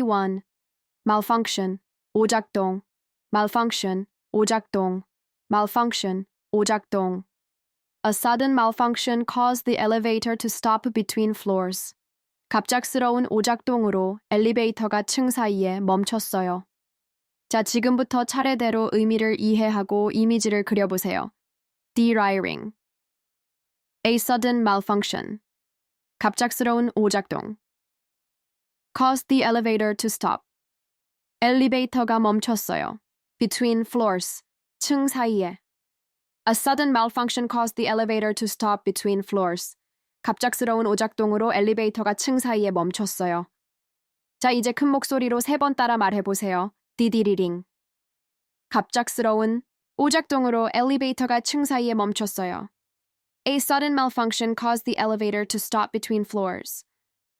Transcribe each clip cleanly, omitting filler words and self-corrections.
31. Malfunction, 오작동, malfunction, 오작동, malfunction, 오작동. A sudden malfunction caused the elevator to stop between floors. 갑작스러운 오작동으로 엘리베이터가 층 사이에 멈췄어요. 자, 지금부터 차례대로 의미를 이해하고 이미지를 그려보세요. Derailling. A sudden malfunction. 갑작스러운 오작동. Caused the elevator to stop. 엘리베이터가 멈췄어요. Between floors. 층 사이에. A sudden malfunction caused the elevator to stop between floors. 갑작스러운 오작동으로 엘리베이터가 층 사이에 멈췄어요. 자, 이제 큰 목소리로 3번 따라 말해보세요. 디디리링. 갑작스러운 오작동으로 엘리베이터가 층 사이에 멈췄어요. A sudden malfunction caused the elevator to stop between floors.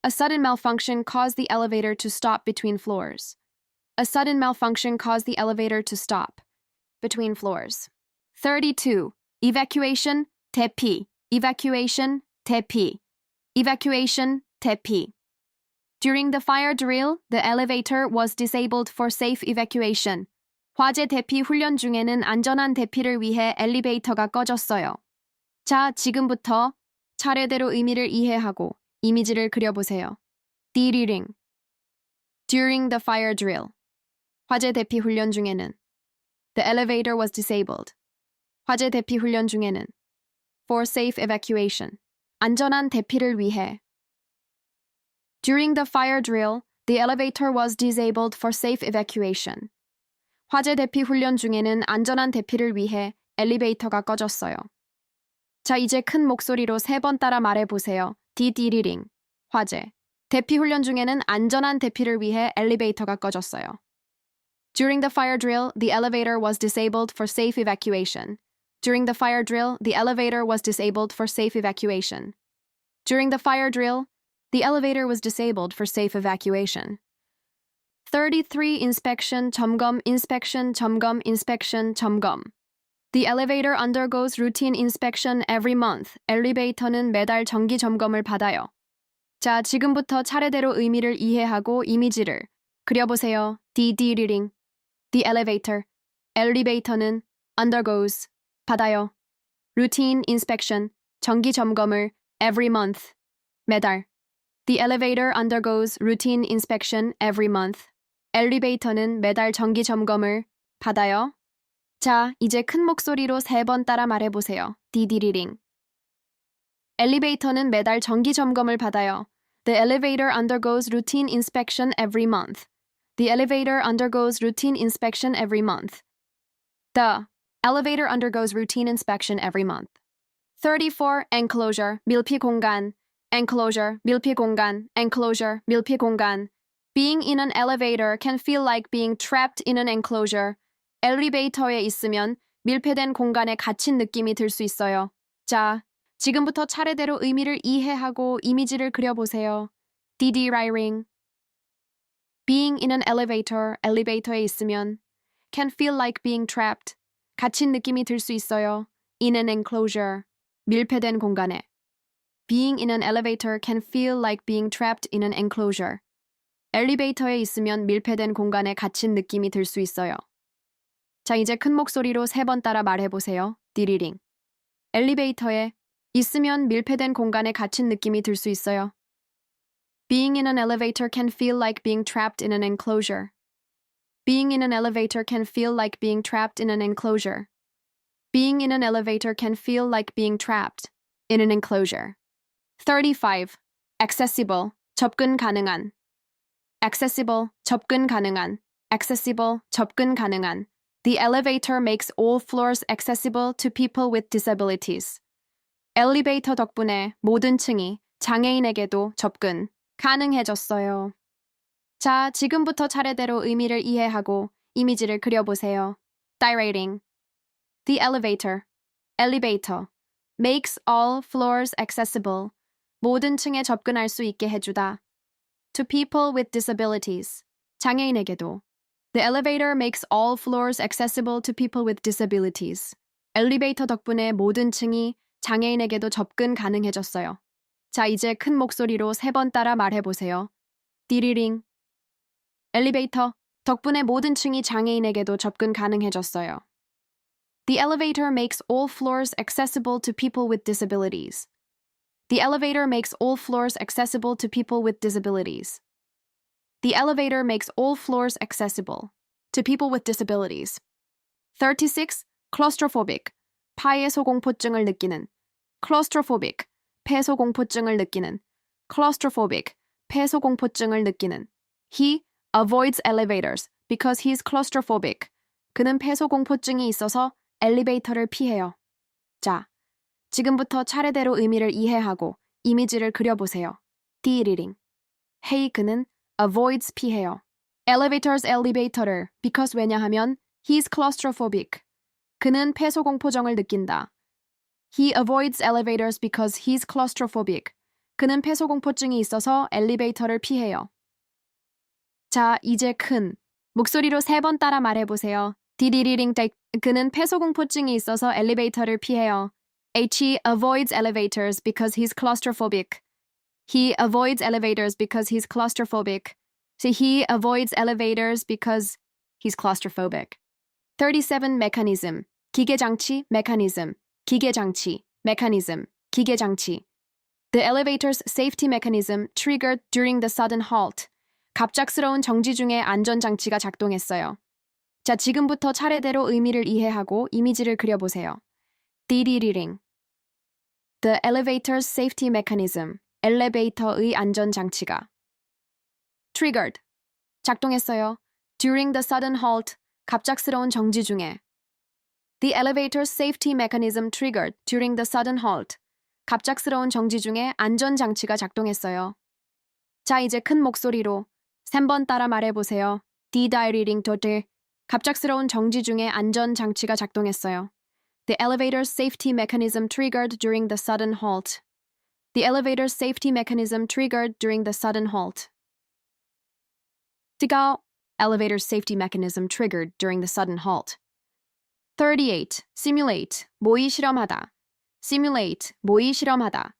A sudden malfunction caused the elevator to stop between floors. A sudden malfunction caused the elevator to stop between floors. 32. Evacuation, 대피. Evacuation, 대피. Evacuation, 대피. During the fire drill, the elevator was disabled for safe evacuation. 화재 대피 훈련 중에는 안전한 대피를 위해 엘리베이터가 꺼졌어요. 자, 지금부터 차례대로 의미를 이해하고 이미지를 그려보세요. 디리링. During the fire drill. 화재 대피 훈련 중에는. The elevator was disabled. 화재 대피 훈련 중에는. For safe evacuation. 안전한 대피를 위해. During the fire drill, the elevator was disabled for safe evacuation. 화재 대피 훈련 중에는 안전한 대피를 위해 엘리베이터가 꺼졌어요. 자, 이제 큰 목소리로 3번 따라 말해보세요. 디디리링. 화재. 대피 훈련 중에는 안전한 대피를 위해 엘리베이터가 꺼졌어요. During the fire drill, the elevator was disabled for safe evacuation. During the fire drill, the elevator was disabled for safe evacuation. During the fire drill, the elevator was disabled for safe evacuation. 33. Inspection, 점검, inspection, 점검, inspection, 점검. The elevator undergoes routine inspection every month. 엘리베이터는 매달 정기 점검을 받아요. 자, 지금부터 차례대로 의미를 이해하고 이미지를 그려보세요. 디디리링. The elevator. 엘리베이터는 undergoes. 받아요. Routine inspection. 정기 점검을 every month. 매달. The elevator undergoes routine inspection every month. 엘리베이터는 매달 정기 점검을 받아요. 자, 이제 큰 목소리로 3번 따라 말해보세요. 디디리링. 엘리베이터는 매달 정기 점검을 받아요. The elevator undergoes routine inspection every month. The elevator undergoes routine inspection every month. The elevator undergoes routine inspection every month. 34. Enclosure, 밀폐 공간. Enclosure, 밀폐 공간. Enclosure, 밀폐 공간. Being in an elevator can feel like being trapped in an enclosure. 엘리베이터에 있으면 밀폐된 공간에 갇힌 느낌이 들 수 있어요. 자, 지금부터 차례대로 의미를 이해하고 이미지를 그려보세요. Derailling. Being in an elevator, 엘리베이터에 있으면 can feel like being trapped. 갇힌 느낌이 들 수 있어요. In an enclosure, 밀폐된 공간에. Being in an elevator can feel like being trapped in an enclosure. 엘리베이터에 있으면 밀폐된 공간에 갇힌 느낌이 들 수 있어요. 자, 이제 큰 목소리로 3번 따라 말해보세요. 디리링. 엘리베이터에 있으면 밀폐된 공간에 갇힌 느낌이 들 수 있어요. Being in an elevator can feel like being trapped in an enclosure. Being in an elevator can feel like being trapped in an enclosure. Being in an elevator can feel like being trapped in an enclosure. 35. Accessible, 접근 가능한. Accessible, 접근 가능한. Accessible, 접근 가능한. The elevator makes all floors accessible to people with disabilities. 엘리베이터 덕분에 모든 층이 장애인에게도 접근 가능해졌어요. 자, 지금부터 차례대로 의미를 이해하고 이미지를 그려보세요. Derailling. The elevator, 엘리베이터, makes all floors accessible, 모든 층에 접근할 수 있게 해주다. To people with disabilities, 장애인에게도. The elevator makes all floors accessible to people with disabilities. 엘리베이터 덕분에 모든 층이 장애인에게도 접근 가능해졌어요. 자, 이제 큰 목소리로 3번 따라 말해보세요. 디리링. 엘리베이터 덕분에 모든 층이 장애인에게도 접근 가능해졌어요. The elevator makes all floors accessible to people with disabilities. The elevator makes all floors accessible to people with disabilities. The elevator makes all floors accessible to people with disabilities. 36. Claustrophobic. 파해소공포증을 느끼는. Claustrophobic. 폐소공포증을 느끼는. Claustrophobic. 폐소공포증을 느끼는. He avoids elevators because he's claustrophobic. 그는 폐소공포증이 있어서 엘리베이터를 피해요. 자, 지금부터 차례대로 의미를 이해하고 이미지를 그려보세요. D-reading. Hey, 그는 avoids 피해요. Elevators 엘리베이터를 because 왜냐하면 he's claustrophobic. 그는 폐소공포증을 느낀다. He avoids elevators because he's claustrophobic. 그는 폐소공포증이 있어서 엘리베이터를 피해요. 자, 이제 큰 목소리로 3번 따라 말해보세요. 디디리링 땡. 그는 폐소공포증이 있어서 엘리베이터를 피해요. He avoids elevators because he's claustrophobic. He avoids elevators because he's claustrophobic. So he avoids elevators because he's claustrophobic. 37. Mechanism. 기계장치, mechanism. 기계장치, mechanism. 기계장치. The elevator's safety mechanism triggered during the sudden halt. 갑작스러운 정지 중에 안전장치가 작동했어요. 자, 지금부터 차례대로 의미를 이해하고 이미지를 그려보세요. 디디리링. The elevator's safety mechanism. 엘리베이터의 안전장치가. Triggered. 작동했어요. During the sudden halt. 갑작스러운 정지 중에. The elevator's safety mechanism triggered during the sudden halt. 갑작스러운 정지 중에 안전장치가 작동했어요. 자, 이제 큰 목소리로 3번 따라 말해보세요. D-reading total. 갑작스러운 정지 중에 안전장치가 작동했어요. The elevator's safety mechanism triggered during the sudden halt. The elevator's safety mechanism triggered during the sudden halt. The elevator's safety mechanism triggered during the sudden halt. 38. Simulate. 모의 실험하다. Simulate. 모의 실험하다.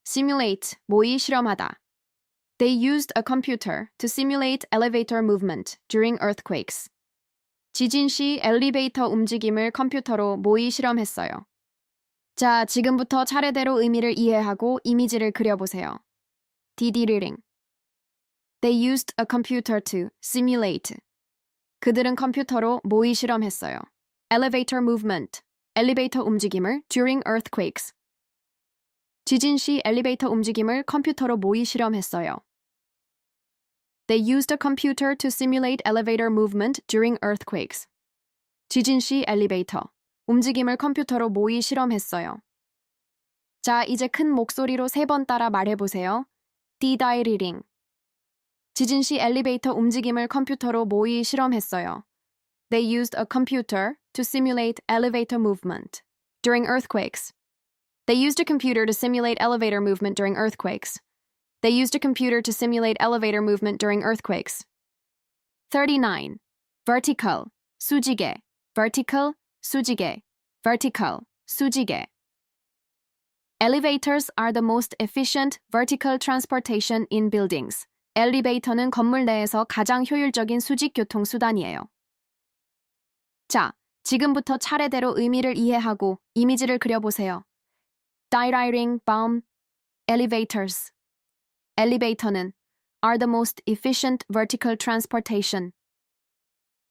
Simulate. 모의 실험하다. They used a computer to simulate elevator movement during earthquakes. 지진 시 엘리베이터 움직임을 컴퓨터로 모의 실험했어요. 자, 지금부터 차례대로 의미를 이해하고 이미지를 그려보세요. D-reading. They used a computer to simulate. 그들은 컴퓨터로 모의 실험했어요. Elevator movement. 엘리베이터 움직임을 during earthquakes. 지진 시 엘리베이터 움직임을 컴퓨터로 모의 실험했어요. They used a computer to simulate elevator movement during earthquakes. 지진 시 엘리베이터 움직임을 컴퓨터로 모의 실험했어요. 자, 이제 큰 목소리로 3번 따라 말해보세요. D-reading. 지진 시 엘리베이터 움직임을 컴퓨터로 모의 실험했어요. They used a computer to simulate elevator movement during earthquakes. They used a computer to simulate elevator movement during earthquakes. They used a computer to simulate elevator movement during earthquakes. 39. Vertical. 수직에. Vertical. 수직에. Vertical. 수직에. Elevators are the most efficient vertical transportation in buildings. 엘리베이터는 건물 내에서 가장 효율적인 수직 교통 수단이에요. 자, 지금부터 차례대로 의미를 이해하고 이미지를 그려보세요. Dieting bomb. Elevators. 엘리베이터는 are the most efficient vertical transportation.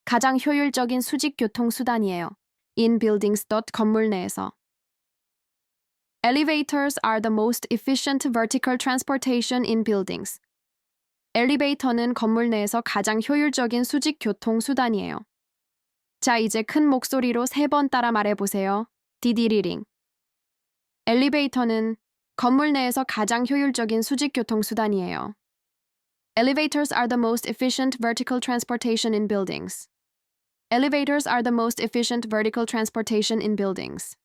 가장 효율적인 수직 교통 수단이에요. In buildings. 건물 내에서. Elevators are the most efficient vertical transportation in buildings. 엘리베이터는 건물 내에서 가장 효율적인 수직 교통 수단이에요. 자, 이제 큰 목소리로 3번 따라 말해보세요. D-reading. 엘리베이터는 건물 내에서 가장 효율적인 수직 교통 수단이에요. Elevators are the most efficient vertical transportation in buildings. Elevators are the most efficient vertical transportation in buildings.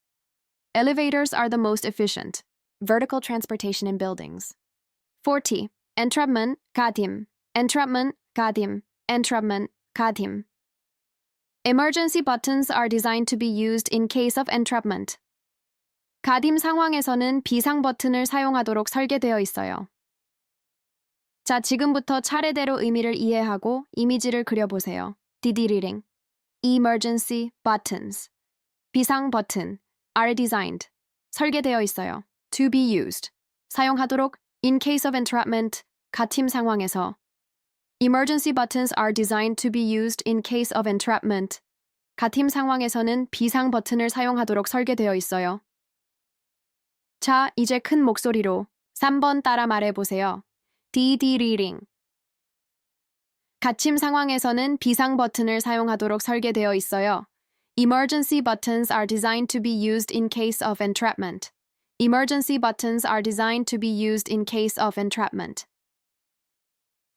Elevators are the most efficient vertical transportation in buildings. 40. Entrapment, 가딤. Entrapment, 가딤. Entrapment, 가딤. Emergency buttons are designed to be used in case of entrapment. 가딤 상황에서는 비상 버튼을 사용하도록 설계되어 있어요. 자, 지금부터 차례대로 의미를 이해하고 이미지를 그려보세요. 디디리링. Emergency buttons. 비상 버튼. Are designed. 설계되어 있어요. To be used. 사용하도록. In case of entrapment. 가팀 상황에서. Emergency buttons are designed to be used in case of entrapment. 가팀 상황에서는 비상 버튼을 사용하도록 설계되어 있어요. 자, 이제 큰 목소리로 3번 따라 말해보세요. 디디리링. 가침 상황에서는 비상 버튼을 사용하도록 설계되어 있어요. Emergency buttons are designed to be used in case of entrapment. Emergency buttons are designed to be used in case of entrapment.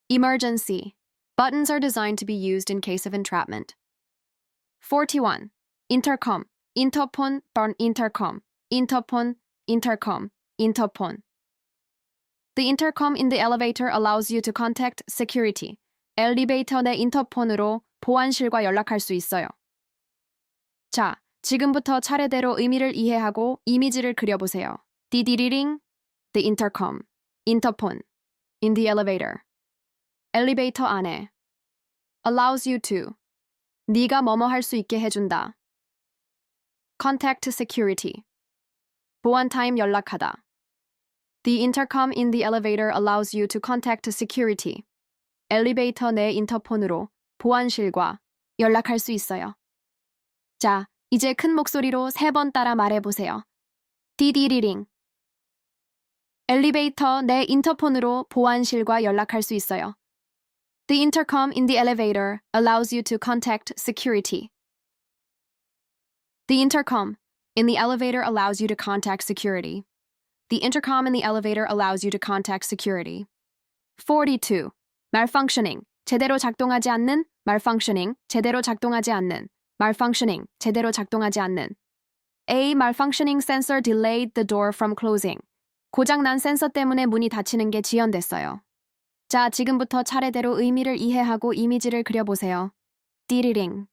Emergency. Buttons are designed to be used in case of entrapment. 41. Intercom. 인터폰, burn intercom. Interphone, intercom, interphone. The intercom in the elevator allows you to contact security. 엘리베이터 내 인터폰으로 보안실과 연락할 수 있어요. 자, 지금부터 차례대로 의미를 이해하고 이미지를 그려보세요. 디디리링, the intercom, 인터폰, in the elevator. 엘리베이터 안에. allows you to. 네가 뭐뭐 할 수 있게 해준다. contact security. 보안 타임 연락하다. The intercom in the elevator allows you to contact security. 엘리베이터 내 인터폰으로 보안실과 연락할 수 있어요. 자, 이제 큰 목소리로 3번 따라 말해보세요. 디디리링. 엘리베이터 내 인터폰으로 보안실과 연락할 수 있어요. The intercom in the elevator allows you to contact security. The intercom in the elevator allows you to contact security. The intercom in the elevator allows you to contact security. 42. Malfunctioning. 제대로 작동하지 않는. Malfunctioning. 제대로 작동하지 않는. Malfunctioning. 제대로 작동하지 않는. A malfunctioning sensor delayed the door from closing. 고장난 센서 때문에 문이 닫히는 게 지연됐어요. 자, 지금부터 차례대로 의미를 이해하고 이미지를 그려보세요. 디리링.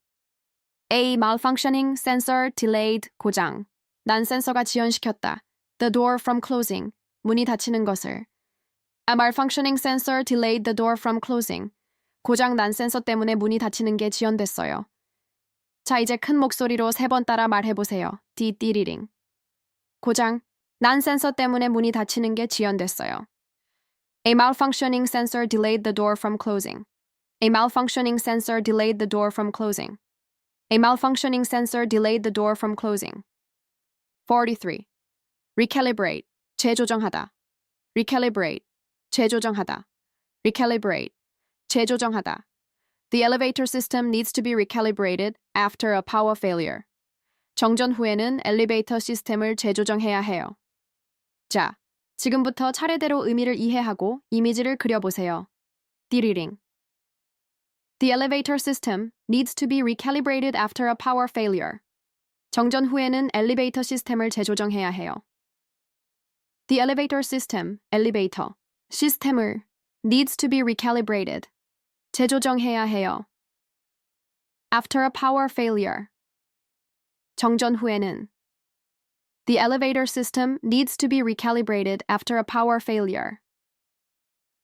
A malfunctioning sensor delayed 고장. 난 센서가 지연시켰다. The door from closing. 문이 닫히는 것을. A malfunctioning sensor delayed the door from closing. 고장 난 센서 때문에 문이 닫히는 게 지연됐어요. 자, 이제 큰 목소리로 3번 따라 말해보세요. 디디리링. 고장 난 센서 때문에 문이 닫히는 게 지연됐어요. A malfunctioning sensor delayed the door from closing. A malfunctioning sensor delayed the door from closing. A malfunctioning sensor delayed the door from closing. 43. Recalibrate. 재조정하다. Recalibrate. 재조정하다. Recalibrate. 재조정하다. The elevator system needs to be recalibrated after a power failure. 정전 후에는 엘리베이터 시스템을 재조정해야 해요. 자, 지금부터 차례대로 의미를 이해하고 이미지를 그려보세요. 디리링. The elevator system needs to be recalibrated after a power failure. 정전 후에는 엘리베이터 시스템을 재조정해야 해요. The elevator system, 엘리베이터, 시스템을 needs to be recalibrated. 재조정해야 해요. After a power failure. 정전 후에는 The elevator system needs to be recalibrated after a power failure.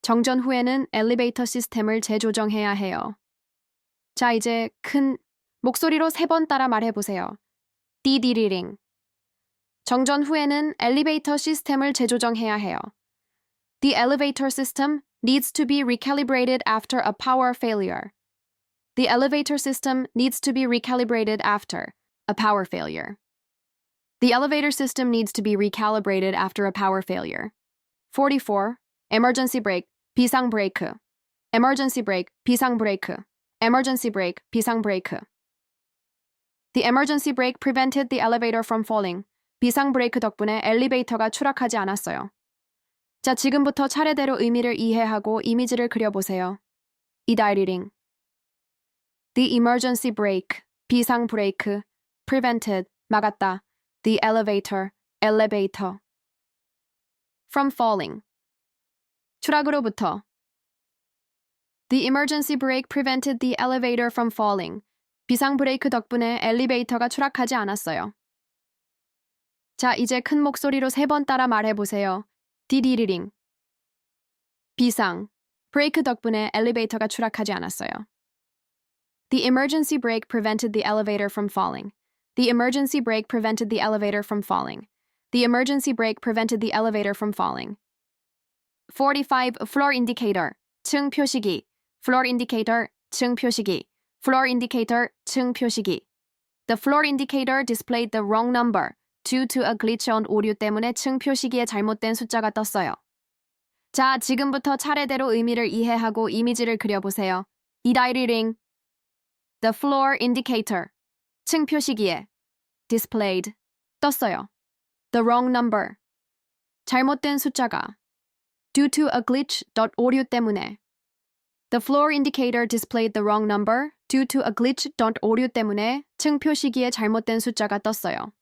정전 후에는 엘리베이터 시스템을 재조정해야 해요. 자, 이제 큰 목소리로 3번 따라 말해보세요. 디디리링. 정전 후에는 엘리베이터 시스템을 재조정해야 해요. The elevator system needs to be recalibrated after a power failure. The elevator system needs to be recalibrated after a power failure. The elevator system needs to be recalibrated after a power failure. 44. Emergency brake, 비상 브레이크. Emergency brake, 비상 브레이크. Emergency brake, 비상 브레이크. The emergency brake prevented the elevator from falling. 비상 브레이크 덕분에 엘리베이터가 추락하지 않았어요. 자, 지금부터 차례대로 의미를 이해하고 이미지를 그려보세요. 이다이리링. The emergency brake, 비상 브레이크, prevented, 막았다. The elevator, 엘리베이터. From falling. 추락으로부터. The emergency brake prevented the elevator from falling. 비상 브레이크 덕분에 엘리베이터가 추락하지 않았어요. 자, 이제 큰 목소리로 3번 따라 말해보세요. 디디리링. 비상. 브레이크 덕분에 엘리베이터가 추락하지 않았어요. The emergency brake prevented the elevator from falling. The emergency brake prevented the elevator from falling. The emergency brake prevented the elevator from falling. 45. Floor indicator. 층 표시기. Floor indicator. 층 표시기. Floor indicator. 층 표시기. The floor indicator displayed the wrong number due to a glitch on 오류 때문에 층 표시기에 잘못된 숫자가 떴어요. 자, 지금부터 차례대로 의미를 이해하고 이미지를 그려보세요. Reading. The floor indicator. 층 표시기에 displayed. 떴어요. The wrong number. 잘못된 숫자가 due to a glitch. 오류 때문에 The floor indicator displayed the wrong number due to a glitch. 오류 때문에 층 표시기에 잘못된 숫자가 떴어요.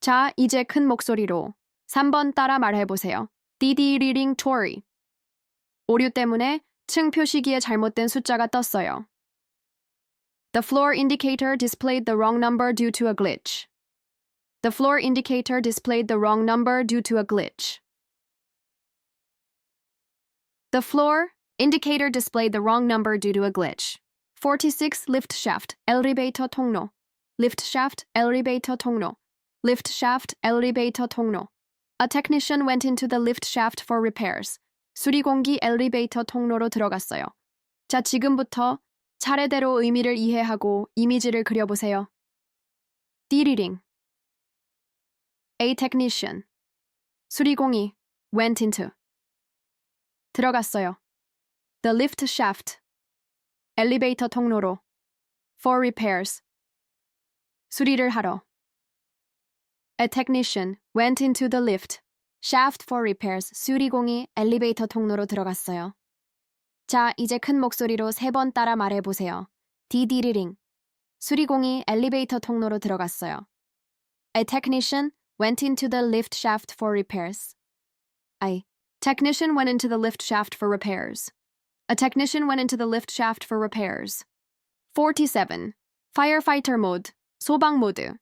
자, 이제 큰 목소리로 3번 따라 말해보세요. Reading Tory. 오류 때문에 층 표시기에 잘못된 숫자가 떴어요. The floor indicator displayed the wrong number due to a glitch. The floor indicator displayed the wrong number due to a glitch. The floor indicator displayed the wrong number due to a glitch. 46. Lift shaft, elevator 통로. Lift shaft, elevator 통로. Lift shaft, elevator 통로. A technician went into the lift shaft for repairs. 수리공기 엘리베이터 통로로 들어갔어요. 자, 지금부터 차례대로 의미를 이해하고 이미지를 그려보세요. Reading. A technician. 수리공이 went into. 들어갔어요. The lift shaft. 엘리베이터 통로로. For repairs. 수리를 하러. A technician went into the lift shaft for repairs. 수리공이 엘리베이터 통로로 들어갔어요. 자, 이제 큰 목소리로 3번 따라 말해보세요. Reading. 수리공이 엘리베이터 통로로 들어갔어요. A technician went into the lift shaft for repairs. A technician went into the lift shaft for repairs. A technician went into the lift shaft for repairs. 47. Firefighter mode. 소방 모드.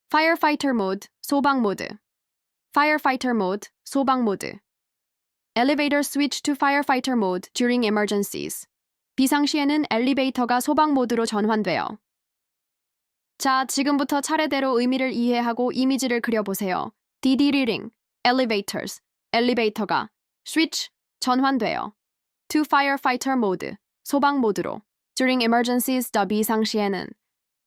Firefighter mode. 소방 모드. Firefighter mode. 소방 모드. Elevator switch to firefighter mode during emergencies. 비상시에는 엘리베이터가 소방 모드로 전환돼요. 자, 지금부터 차례대로 의미를 이해하고 이미지를 그려보세요. Reading. Elevators. 엘리베이터가 switch. 전환돼요. To firefighter mode. 소방 모드로. During emergencies. 비상시에는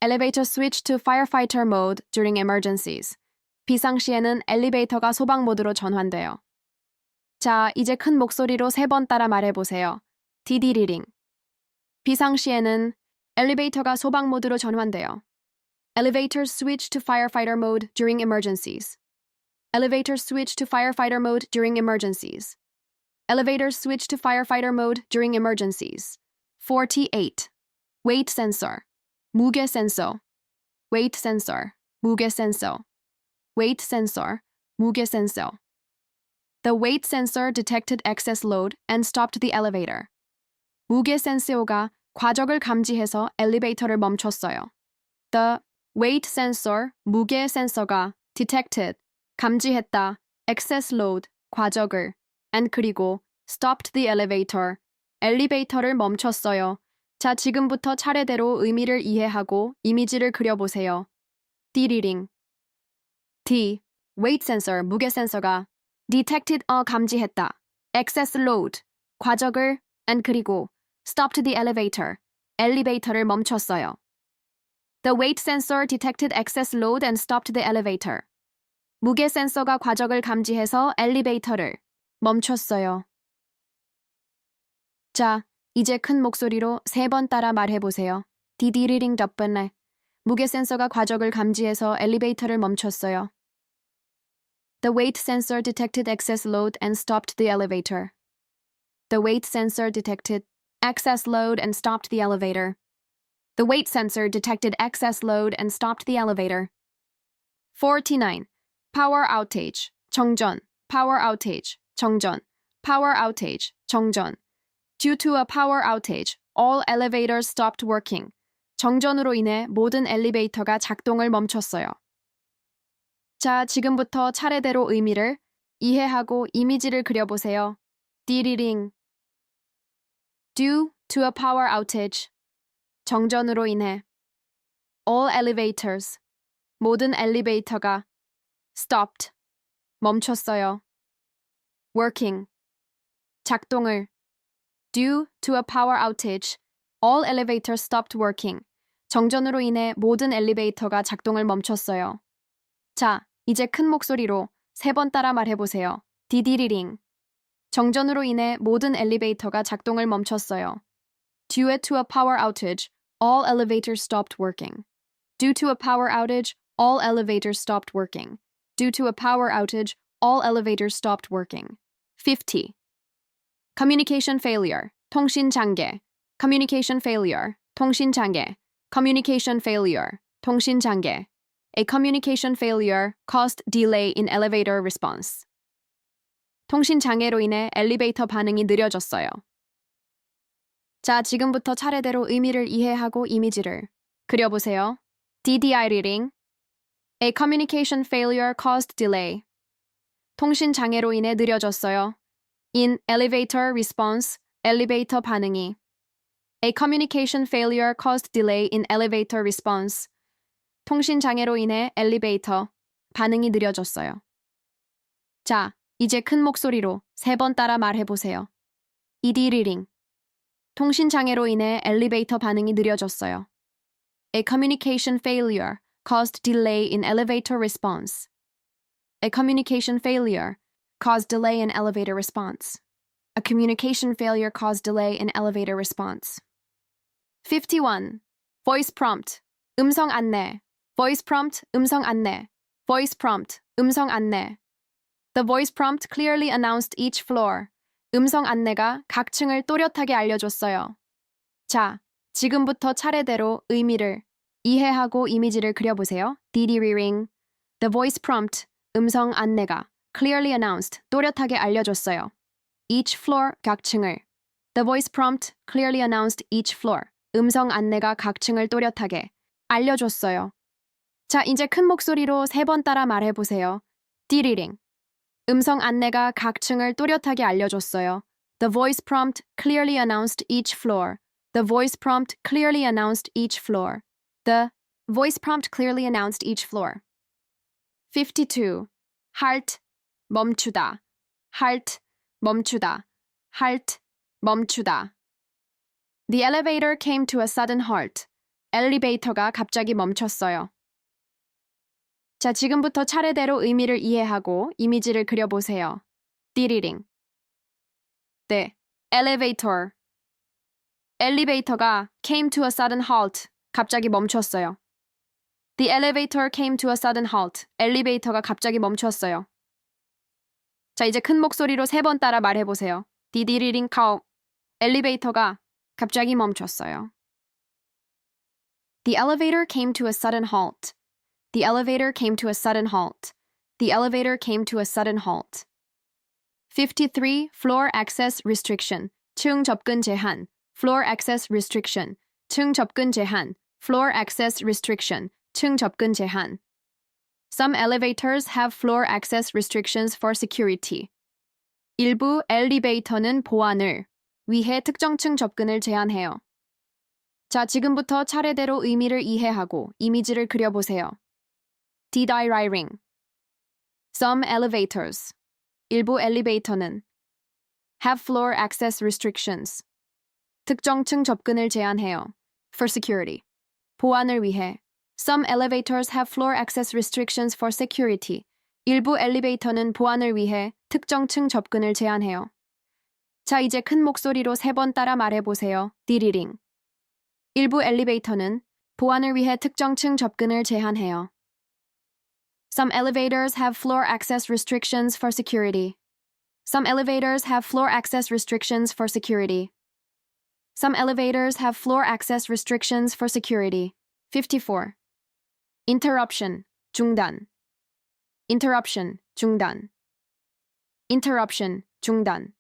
Elevator switch to firefighter mode during emergencies. 비상시에는 엘리베이터가 소방 모드로 전환돼요. 자, 이제 큰 목소리로 3번 따라 말해보세요. Reading. 비상시에는 엘리베이터가 소방 모드로 전환돼요. Elevators switch to firefighter mode during emergencies. Elevators switch to firefighter mode during emergencies. Elevators switch to firefighter mode during emergencies. 48. Weight sensor. 무게 센서. Weight sensor. 무게 센서. Weight sensor. 무게 센서. The weight sensor detected excess load and stopped the elevator. 무게 센서가 과적을 감지해서 엘리베이터를 멈췄어요. The weight sensor, 무게 센서가 detected, 감지했다, excess load, 과적을, and 그리고 stopped the elevator, 엘리베이터를 멈췄어요. 자, 지금부터 차례대로 의미를 이해하고 이미지를 그려보세요. Reading. T. weight sensor, 무게 센서가 detected, 감지했다, excess load, 과적을, and 그리고 stopped the elevator, 엘리베이터를 멈췄어요. The weight sensor detected excess load and stopped the elevator. 무게 센서가 과적을 감지해서 엘리베이터를 멈췄어요. 자, 이제 큰 목소리로 3번 따라 말해보세요. Reading 덕분에 무게 센서가 과적을 감지해서 엘리베이터를 멈췄어요. The weight sensor detected excess load and stopped the elevator. The weight sensor detected excess load and stopped the elevator. The weight sensor detected excess load and stopped the elevator. 49. Power outage, 정전, power outage, 정전, power outage, 정전. Due to a power outage, all elevators stopped working. 정전으로 인해 모든 엘리베이터가 작동을 멈췄어요. 자, 지금부터 차례대로 의미를 이해하고 이미지를 그려보세요. Reading. due to a power outage. 정전으로 인해. All elevators. 모든 엘리베이터가 stopped. 멈췄어요. working. 작동을. Due to a power outage, all elevators stopped working. 정전으로 인해 모든 엘리베이터가 작동을 멈췄어요. 자, 이제 큰 목소리로 3번 따라 말해보세요. 디디리링. 정전으로 인해 모든 엘리베이터가 작동을 멈췄어요. Due to a power outage, all elevators stopped working. Due to a power outage, all elevators stopped working. Due to a power outage, all elevators stopped working. 50. Communication failure, 통신 장애. Communication failure, 통신 장애. Communication failure, 통신 장애. A communication failure caused delay in elevator response. 통신 장애로 인해 엘리베이터 반응이 느려졌어요. 자, 지금부터 차례대로 의미를 이해하고 이미지를 그려보세요. DDI reading. A communication failure caused delay. 통신 장애로 인해 느려졌어요. In elevator response, 엘리베이터 반응이. A communication failure caused delay in elevator response. 통신 장애로 인해 엘리베이터 반응이 느려졌어요. 자, 이제 큰 목소리로 3번 따라 말해보세요. ED reading. 통신 장애로 인해 엘리베이터 반응이 느려졌어요. A communication failure caused delay in elevator response. A communication failure caused delay in elevator response. A communication failure caused delay in elevator response. 51. Voice prompt. 음성 안내. Voice prompt. 음성 안내. Voice prompt. 음성 안내. The voice prompt clearly announced each floor. 음성 안내가 각 층을 또렷하게 알려줬어요. 자, 지금부터 차례대로 의미를 이해하고 이미지를 그려보세요. DD reading. The voice prompt. 음성 안내가 clearly announced. 또렷하게 알려줬어요. Each floor. 각 층을. The voice prompt clearly announced each floor. 음성 안내가 각 층을 또렷하게 알려줬어요. 자, 이제 큰 목소리로 3번 따라 말해보세요. D reading. 음성 안내가 각 층을 또렷하게 알려줬어요. The voice prompt clearly announced each floor. The voice prompt clearly announced each floor. The voice prompt clearly announced each floor. 52. Halt. 멈추다. Halt. 멈추다. Halt. 멈추다. The elevator came to a sudden halt. 엘리베이터가 갑자기 멈췄어요. 자, 지금부터 차례대로 의미를 이해하고 이미지를 그려보세요. 디리링. 네, elevator. 엘리베이터가 came to a sudden halt. 갑자기 멈췄어요. The elevator came to a sudden halt. 엘리베이터가 갑자기 멈췄어요. 자, 이제 큰 목소리로 3번 따라 말해보세요. 디디리링 카오. 엘리베이터가 갑자기 멈췄어요. The elevator came to a sudden halt. The elevator came to a sudden halt. The elevator came to a sudden halt. 53. Floor access restriction. 층 접근 제한. Floor access restriction. 층 접근 제한. Floor access restriction. 층 접근 제한. Some elevators have floor access restrictions for security. 일부 엘리베이터는 보안을 위해 특정 층 접근을 제한해요. 자, 지금부터 차례대로 의미를 이해하고 이미지를 그려보세요. D-diring. Some elevators. 일부 엘리베이터는 have floor access restrictions. 특정 층 접근을 제한해요. For security. 보안을 위해. Some elevators have floor access restrictions for security. 일부 엘리베이터는 보안을 위해 특정 층 접근을 제한해요. 자, 이제 큰 목소리로 3번 따라 말해보세요. 디리링. 일부 엘리베이터는 보안을 위해 특정 층 접근을 제한해요. Some elevators have floor access restrictions for security. Some elevators have floor access restrictions for security. Some elevators have floor access restrictions for security. 54. Interruption, 중단. Interruption, 중단. Interruption, 중단.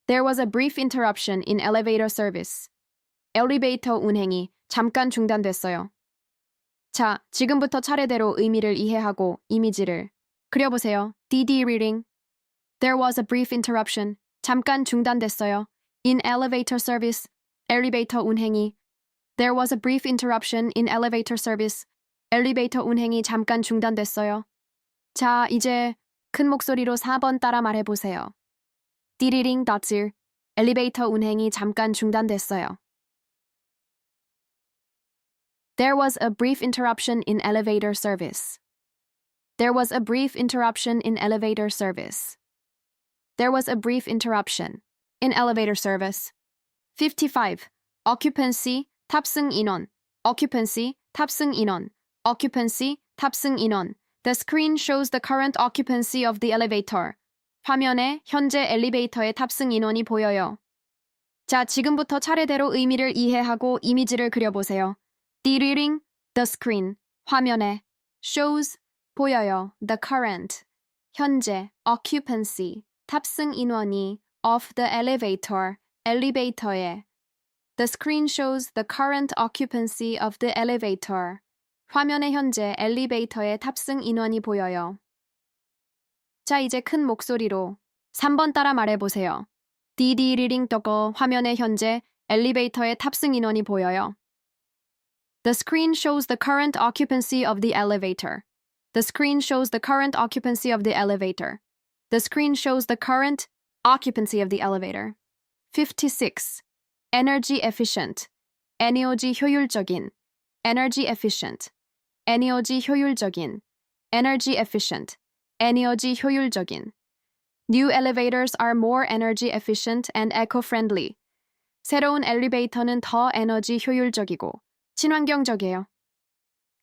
There was a brief interruption in elevator service. 엘리베이터 운행이 잠깐 중단됐어요. 자, 지금부터 차례대로 의미를 이해하고 이미지를 그려보세요. DD reading. There was a brief interruption. 잠깐 중단됐어요. in elevator service, 엘리베이터 운행이. There was a brief interruption in elevator service. 엘리베이터 운행이 잠깐 중단됐어요. 자, 이제 큰 목소리로 4번 따라 말해보세요. 띠리링 덧질. 엘리베이터 운행이 잠깐 중단됐어요. There was a brief interruption in elevator service. There was a brief interruption in elevator service. There was a brief interruption in elevator service. 55. Occupancy, 탑승 인원. Occupancy, 탑승 인원. Occupancy, 탑승 인원. The screen shows the current occupancy of the elevator. 화면에 현재 엘리베이터의 탑승 인원이 보여요. 자, 지금부터 차례대로 의미를 이해하고 이미지를 그려보세요. 띠리링, the screen, 화면에. shows, 보여요. the current, 현재. occupancy, 탑승 인원이. of the elevator, 엘리베이터에. The screen shows the current occupancy of the elevator. 화면에 현재 엘리베이터의 탑승 인원이 보여요. 자, 이제 큰 목소리로 3번 따라 말해보세요. 디디리링 떠거 화면에 현재 엘리베이터의 탑승 인원이 보여요. The screen shows the current occupancy of the elevator. The screen shows the current occupancy of the elevator. The screen shows the current occupancy of the elevator. 56. Energy efficient. 에너지 효율적인. Energy efficient. 에너지 효율적인. Energy efficient. 에너지 효율적인. New elevators are more energy efficient and eco-friendly. 새로운 엘리베이터는 더 에너지 효율적이고 친환경적이에요.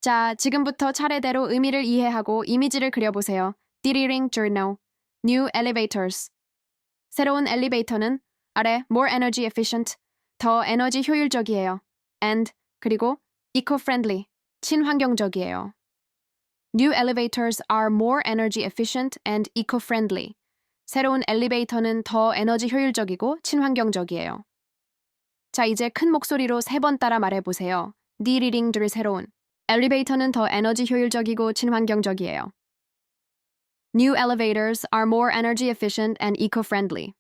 자, 지금부터 차례대로 의미를 이해하고 이미지를 그려보세요. 띠리링 journal. New elevators. 새로운 엘리베이터는 아래 more energy efficient. 더 에너지 효율적이에요. and 그리고 eco-friendly. 친환경적이에요. New elevators are more energy efficient and eco-friendly. 새로운 엘리베이터는 더 에너지 효율적이고 친환경적이에요. 자, 이제 큰 목소리로 3번 따라 말해보세요. 띠리링들을 새로운. 엘리베이터는 더 에너지 효율적이고 친환경적이에요. New elevators are more energy efficient and eco-friendly.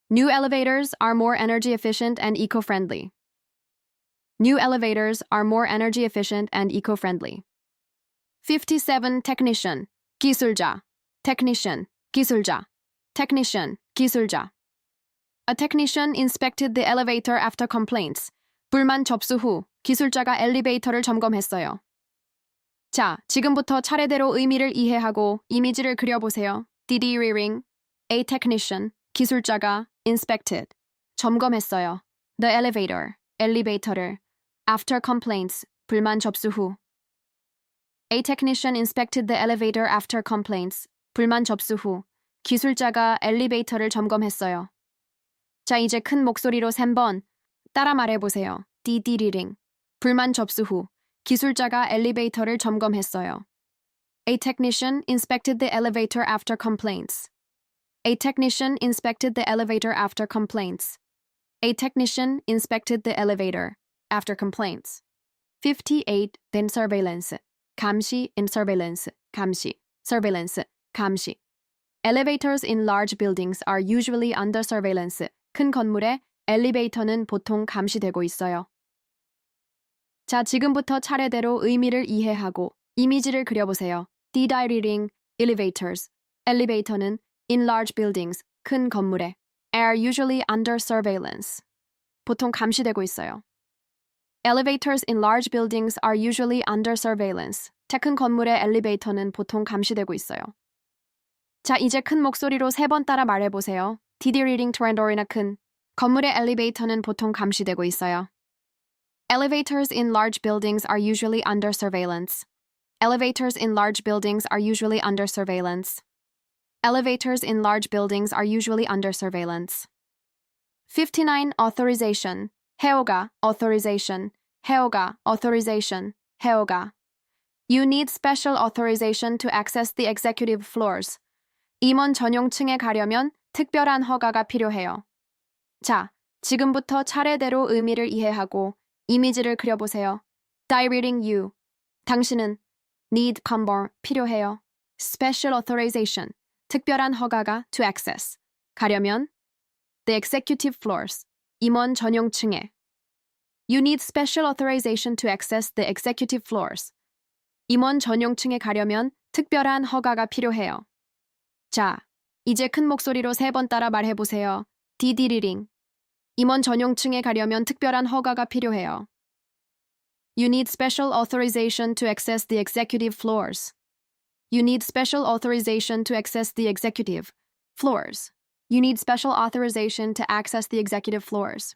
New elevators are more energy efficient and eco-friendly. New elevators are more energy efficient and eco-friendly. 57. Technician, 기술자. Technician, 기술자. Technician, 기술자. A technician inspected the elevator after complaints. 불만 접수 후 기술자가 엘리베이터를 점검했어요. 자, 지금부터 차례대로 의미를 이해하고 이미지를 그려보세요. 띠디리링. A technician, 기술자가 inspected, 점검했어요. The elevator, 엘리베이터를. After complaints, 불만 접수 후. A technician inspected the elevator after complaints. 불만 접수 후. 기술자가 엘리베이터를 점검했어요. 자, 이제 큰 목소리로 3번 따라 말해보세요. 띠디리링. 불만 접수 후. 기술자가 엘리베이터를 점검했어요. A technician inspected the elevator after complaints. A technician inspected the elevator after complaints. A technician inspected the elevator after complaints. 58. Then surveillance. 감시 in surveillance. 감시. Surveillance. 감시. Elevators in large buildings are usually under surveillance. 큰 건물에 엘리베이터는 보통 감시되고 있어요. 자, 지금부터 차례대로 의미를 이해하고 이미지를 그려보세요. Decoding elevators. 엘리베이터는 in large buildings. 큰 건물에 are usually under surveillance. 보통 감시되고 있어요. Elevators in large buildings are usually under surveillance. 큰 건물의 엘리베이터는 보통 감시되고 있어요. 자, 이제 큰 목소리로 3번 따라 말해보세요. Decoding 트렌돌이나 큰 건물의 엘리베이터는 보통 감시되고 있어요. Elevators in large buildings are usually under surveillance. Elevators in large buildings are usually under surveillance. Elevators in large buildings are usually under surveillance. 59. Authorization. 해오가, authorization. 해오가, authorization. 해오가. You need special authorization to access the executive floors. 임원 전용층에 가려면 특별한 허가가 필요해요. 자, 지금부터 차례대로 의미를 이해하고 이미지를 그려보세요. Directing you. 당신은 need convert 필요해요. Special authorization. 특별한 허가가 to access. 가려면 the executive floors. 임원 전용층에. You need special authorization to access the executive floors. 임원 전용층에 가려면 특별한 허가가 필요해요. 자, 이제 큰 목소리로 3번 따라 말해보세요. 디디리링. 임원 전용층에 가려면 특별한 허가가 필요해요. You need special authorization to access the executive floors. You need special authorization to access the executive floors. You need special authorization to access the executive floors.